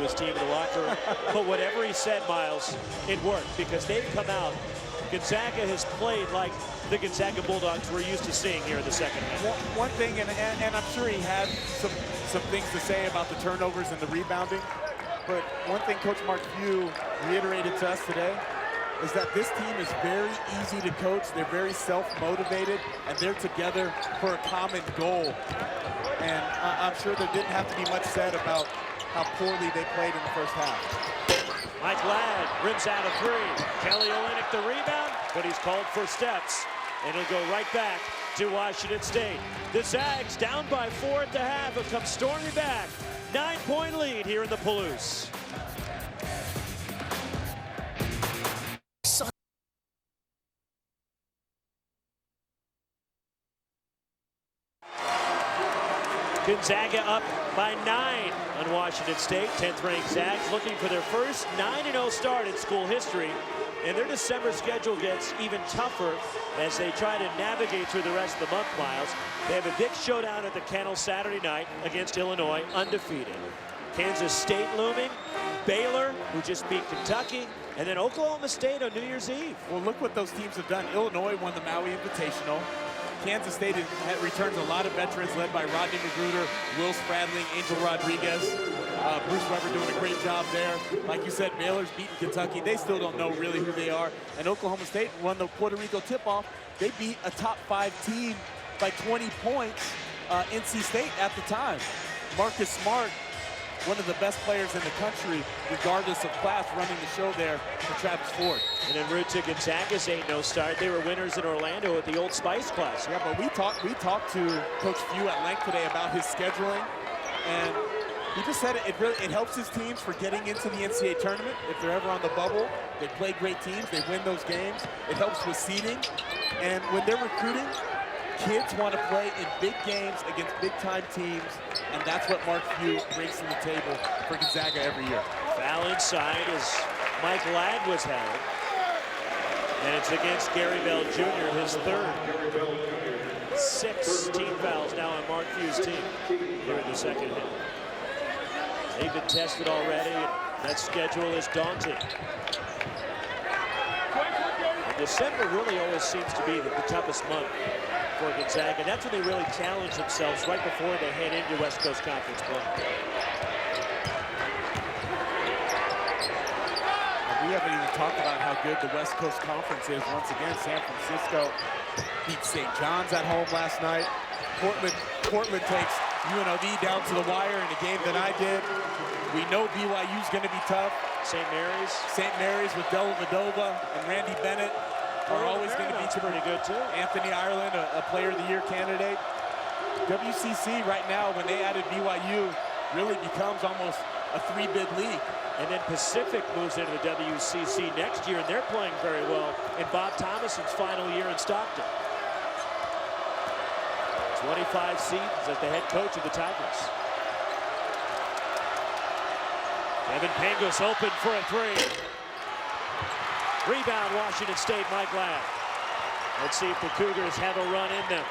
his team in the locker room. But whatever he said, Miles, it worked because they've come out. Gonzaga has played like the Gonzaga Bulldogs we're used to seeing here in the second half. One thing, and I'm sure he had some things to say about the turnovers and the rebounding, but one thing Coach Mark Few reiterated to us today is that this team is very easy to coach. They're very self-motivated, and they're together for a common goal. And I'm sure there didn't have to be much said about how poorly they played in the first half. Mike Ladd rims out a three. Kelly Olynyk the rebound, but he's called for steps. And it'll go right back to Washington State. The Zags down by 4 at the half and come storming back. 9-point lead here in the Palouse. Gonzaga up by 9 on Washington State. 10th ranked Zags looking for their first 9-0 start in school history. And their December schedule gets even tougher as they try to navigate through the rest of the month, Miles. They have a big showdown at the Kennel Saturday night against Illinois, undefeated. Kansas State looming, Baylor, who just beat Kentucky, and then Oklahoma State on New Year's Eve. Well, look what those teams have done. Illinois won the Maui Invitational. Kansas State returns a lot of veterans led by Rodney Magruder, Will Spradling, Angel Rodriguez. Bruce Weber doing a great job there. Like you said, Baylor's beating Kentucky. They still don't know really who they are. And Oklahoma State won the Puerto Rico tip-off. They beat a top 5 team by 20 points, NC State at the time. Marcus Smart, one of the best players in the country, regardless of class, running the show there for Travis Ford. And en route to Gonzaga's 8-0 start, they were winners in Orlando at the Old Spice Classic. Yeah, but we talked to Coach Few at length today about his scheduling, and he just said it helps his teams for getting into the NCAA tournament. If they're ever on the bubble, they play great teams, they win those games. It helps with seeding, and when they're recruiting, kids want to play in big games against big-time teams, and that's what Mark Few brings to the table for Gonzaga every year. Foul inside as Mike Ladd was held. And it's against Gary Bell Jr., his third. 6 team fouls now on Mark Few's team here in the second half. They've been tested already, and that schedule is daunting. And December really always seems to be the toughest month for Gonzaga. That's when they really challenge themselves right before they head into West Coast Conference play. We haven't even talked about how good the West Coast Conference is. Once again, San Francisco beat St. John's at home last night. Portland takes UNLV down to the wire in a game that I did. We know BYU's going to be tough. St. Mary's with Della Vadova and Randy Bennett are always going to be pretty good too. Anthony Ireland, a Player of the Year candidate. WCC right now, when they added BYU, really becomes almost a 3-bid league. And then Pacific moves into the WCC next year, and they're playing very well in Bob Thomason's final year in Stockton. 25 seasons as the head coach of the Tigers. Evan Pangos open for a 3. Rebound, Washington State, Mike Ladd. Let's see if the Cougars have a run in them.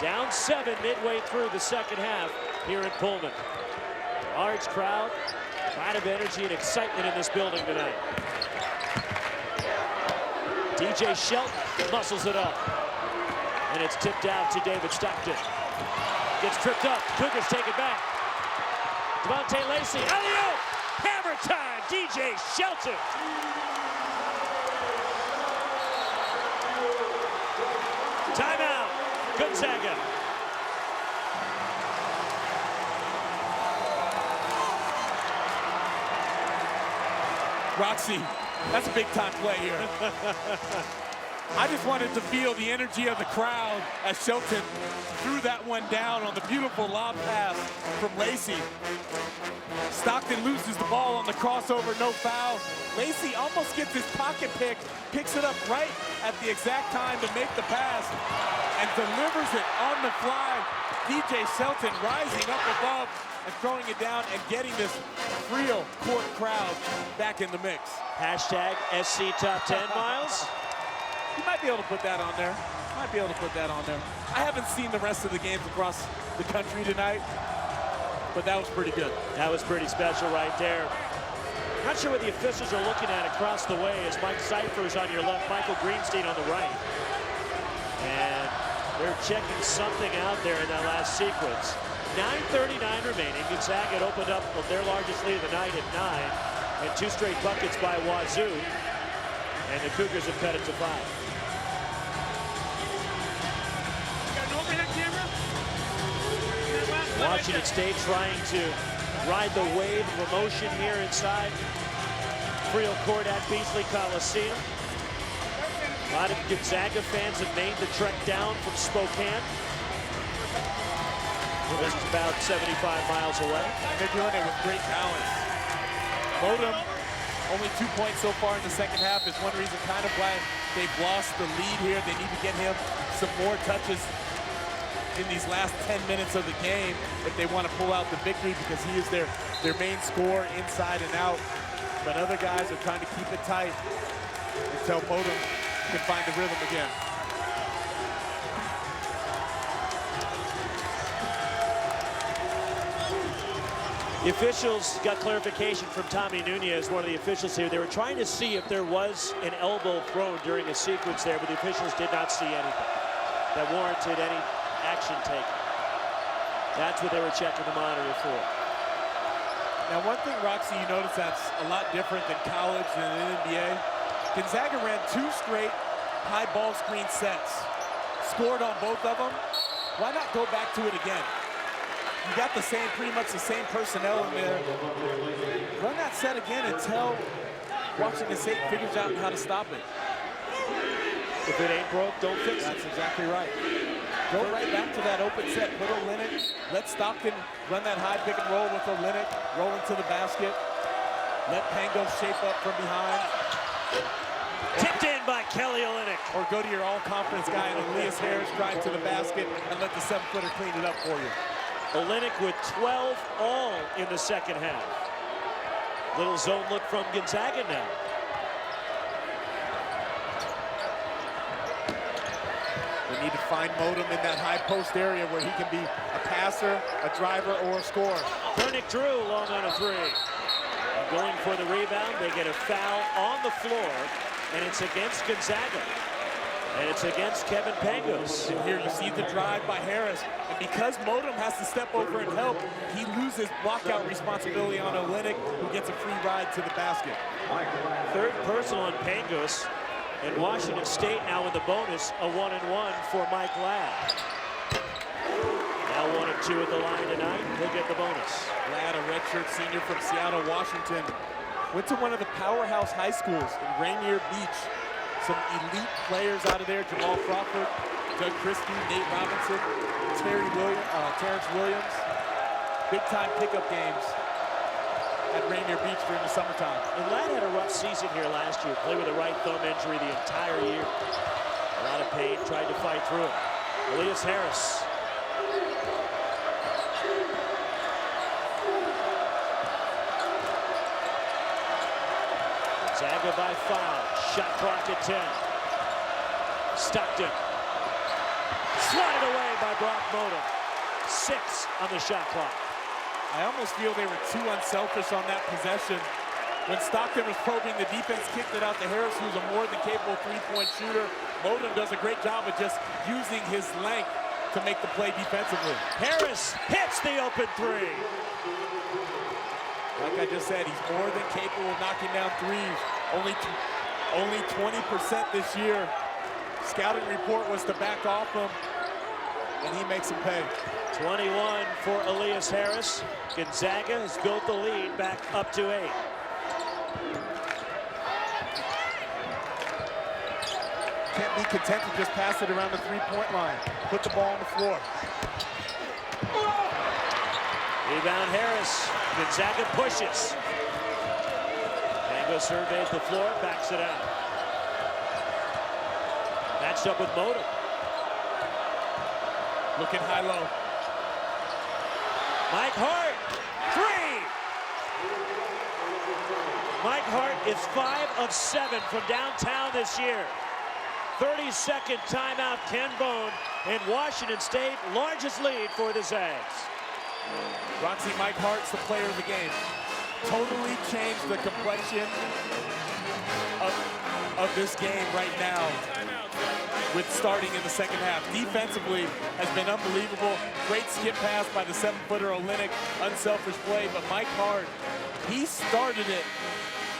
Down 7 midway through the second half here in Pullman. Large crowd, a lot of energy and excitement in this building tonight. DJ Shelton muscles it up. And it's tipped out to David Stockton. Gets tripped up, Cougars take it back. Devontae Lacey, alley-oop! Hammer time, DJ Shelton. Timeout, Gonzaga. Roxy, that's a big time play here. I just wanted to feel the energy of the crowd as Shelton threw that one down on the beautiful lob pass from Lacey. Stockton loses the ball on the crossover, no foul. Lacey almost gets his pocket pick, picks it up right at the exact time to make the pass, and delivers it on the fly. DJ Shelton rising up above and throwing it down and getting this real court crowd back in the mix. Hashtag SC Top 10, Miles. You might be able to put that on there. I haven't seen the rest of the games across the country tonight, but that was pretty good. That was pretty special right there. Not sure what the officials are looking at across the way as Mike Cypher's on your left, Michael Greenstein on the right. And they're checking something out there in that last sequence. 9:39 remaining. Gonzaga had opened up their largest lead of the night at 9, and 2 straight buckets by Wazoo. And the Cougars have cut it to 5. Washington State trying to ride the wave of emotion here inside Friel Court at Beasley Coliseum. A lot of Gonzaga fans have made the trek down from Spokane. This is about 75 miles away. They're doing it with great balance. Modem, only 2 points so far in the second half, is one reason kind of why they've lost the lead here. They need to get him some more touches in these last 10 minutes of the game if they want to pull out the victory, because he is their main scorer inside and out. But other guys are trying to keep it tight until Modem can find the rhythm again. The officials got clarification from Tommy Nunez, one of the officials here. They were trying to see if there was an elbow thrown during a sequence there, but the officials did not see anything that warranted any action taken. That's what they were checking the monitor for. Now, one thing, Roxy, you notice that's a lot different than college and the NBA. Gonzaga ran 2 straight high ball screen sets, scored on both of them. Why not go back to it again? You got the same, pretty much the same personnel in there. Run that set again until Washington State figures out how to stop it. If it ain't broke, don't fix it. That's exactly right. Go right back to that open set. Put Olynyk. Let Stockton run that high pick and roll with Olynyk. Roll into the basket. Let Pango shape up from behind. Tipped in by Kelly Olynyk. Or go to your all-conference guy and Elias Harris drive to the basket and let the 7-footer clean it up for you. Olynyk with 12 all in the second half. Little zone look from Gonzaga now. They need to find Modem in that high post area where he can be a passer, a driver, or a scorer. Vernick Drew long on a 3. Going for the rebound, they get a foul on the floor, and it's against Gonzaga. And it's against Kevin Pangos. And here you see the drive by Harris. And because Modem has to step over and help, he loses blockout responsibility on Olynyk, who gets a free ride to the basket. 3rd personal on Pangos. And Washington State now in the bonus, a 1-and-1 for Mike Ladd. Now 1 of 2 at the line tonight. He'll get the bonus. Ladd, a redshirt senior from Seattle, Washington. Went to one of the powerhouse high schools in Rainier Beach. Some elite players out of there: Jamal Crawford, Doug Christie, Nate Robinson, Terrence Williams. Big-time pickup games at Rainier Beach during the summertime. And Ladd had a rough season here last year. Played with a right thumb injury the entire year. A lot of pain, tried to fight through it. Elias Harris. Gonzaga by 5. Shot clock at 10. Stockton. Slotted away by Brock Modem. 6 on the shot clock. I almost feel they were too unselfish on that possession. When Stockton was probing, the defense kicked it out to Harris, who's a more than capable 3-point shooter. Modem does a great job of just using his length to make the play defensively. Harris hits the open 3. Like I just said, he's more than capable of knocking down threes. Only 20% this year. Scouting report was to back off him, and he makes him pay. 21 for Elias Harris. Gonzaga has built the lead back up to 8. Can't be content to just pass it around the 3-point line. Put the ball on the floor. Rebound Harris. Gonzaga pushes. Pango surveys the floor, backs it out. Matched up with Modem. Looking high-low. Mike Hart, 3! Mike Hart is 5 of 7 from downtown this year. 32nd timeout, Ken Bone, and Washington State, largest lead for the Zags. Roxy, Mike Hart's the player of the game. totally changed the complexion of this game right now with starting in the second half. Defensively has been unbelievable. Great skip pass by the 7-footer Olenek, unselfish play, but Mike Hart, he started it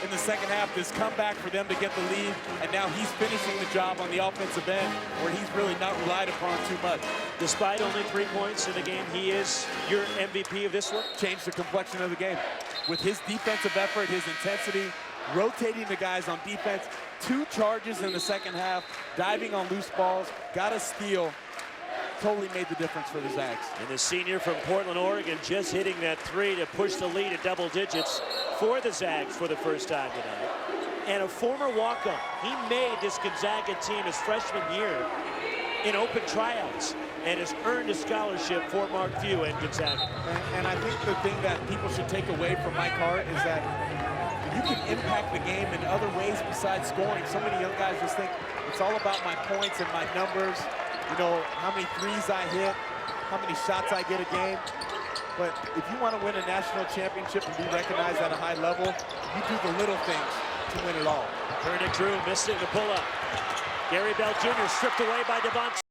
in the second half, this comeback for them to get the lead, and now he's finishing the job on the offensive end where he's really not relied upon too much. Despite only 3 points in the game, he is your MVP of this one. Changed the complexion of the game. With his defensive effort, his intensity, rotating the guys on defense, 2 charges in the second half, diving on loose balls, got a steal, totally made the difference for the Zags. And the senior from Portland, Oregon, just hitting that 3 to push the lead at double digits for the Zags for the first time tonight. And a former walk-on. He made this Gonzaga team his freshman year in open tryouts and has earned a scholarship for Mark Few and Gonzaga. And I think the thing that people should take away from Mike Hart is that you can impact the game in other ways besides scoring. So many young guys just think it's all about my points and my numbers, you know, how many threes I hit, how many shots I get a game. But if you want to win a national championship and be recognized at a high level, you do the little things to win it all. Vernick Drew missing the pull-up. Gary Bell Jr. stripped away by Devontae.